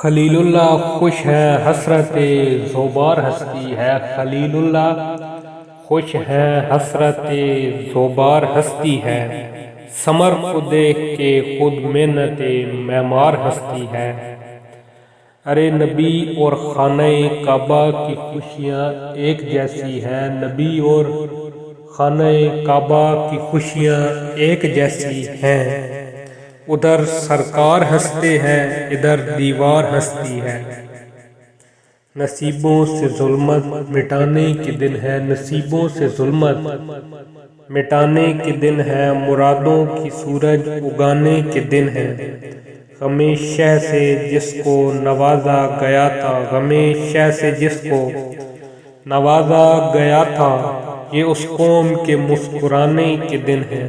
خلیل اللہ خوش ہے حسرت زوبار ہستی ہے، خلیل اللہ خوش ہے حسرت زوبار ہستی ہے، ثمر کو دیکھ کے خود محنت معمار ہستی ہے۔ ارے نبی اور خانہ کعبہ کی خوشیاں ایک جیسی ہیں، نبی اور خانہ کعبہ کی خوشیاں ایک جیسی ہیں، ادھر سرکار ہنستے ہیں ادھر دیوار ہنستی ہے۔ نصیبوں سے ظلمت مٹانے کے دن ہے، نصیبوں سے ظلمت مٹانے کے دن ہے، مرادوں کی سورج اگانے کے دن ہے۔ غم شہ سے جس کو نوازا گیا تھا، غم شہ سے جس کو نوازا گیا تھا، یہ اس قوم کے مسکرانے کے دن ہے۔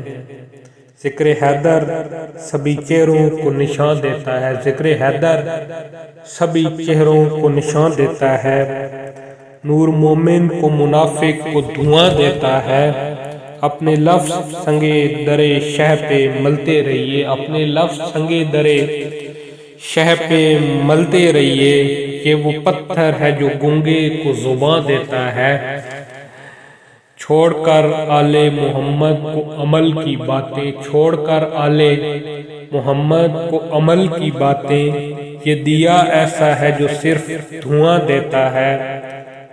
ذکر حیدر سبھی چہروں کو نشان دیتا ہے، ذکر حیدر سبھی چہروں کو نشان دیتا ہے، نور مومن کو منافق کو دھواں دیتا ہے۔ اپنے لفظ سنگے درے شہ پہ ملتے رہیے، اپنے لفظ سنگے درے شہ پہ ملتے رہیے، یہ وہ پتھر ہے جو گونگے کو زباں دیتا ہے۔ چھوڑ کر آل محمد کو عمل کی باتیں، چھوڑ کر آل محمد کو عمل کی باتیں، یہ دیا ایسا ہے جو صرف دھواں دیتا ہے۔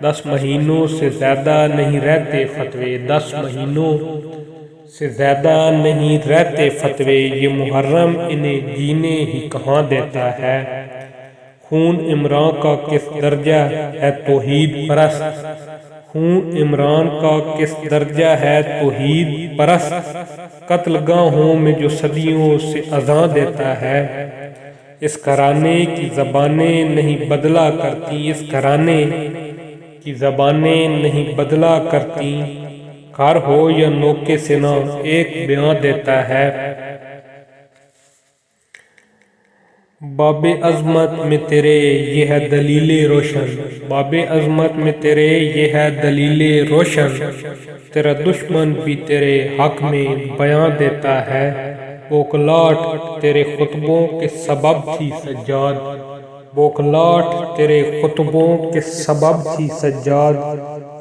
10 مہینوں سے زیادہ نہیں رہتے فتوے، 10 مہینوں سے زیادہ نہیں رہتے فتوے، یہ محرم انہیں جینے ہی کہاں دیتا ہے۔ خون عمران کا کس درجہ ہے توحید پرست، خون عمران کا کس درجہ ہے توحید پرست، قتل گاہوں میں جو صدیوں سے اذاں دیتا ہے۔ اس گھرانے کی زبانیں نہیں بدلا کرتی، اس گھرانے کی زبانیں نہیں بدلا کرتی، گھر ہو یا نوکے سنا ایک بیان دیتا ہے۔ باب عظمت میں تیرے یہ ہے دلیل روشن، باب عظمت میں تیرے یہ ہے دلیل روشن، تیرا دشمن بھی تیرے حق میں بیان دیتا ہے۔ بوکھلاٹ تیرے خطبوں کے سبب تھی سجاد، بوکھلاٹ تیرے خطبوں کے سبب تھی سجاد،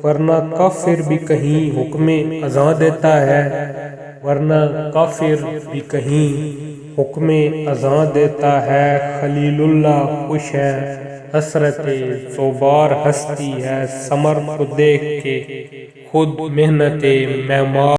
ورنہ کافر بھی کہیں حکم اذاں دیتا ہے، ورنہ کافر بھی کہیں حکم اذاں دیتا ہے۔ خلیل اللہ خوش ہے حسرت زوبار ہستی ہے، ثمر کو دیکھ کے خود محنت معمار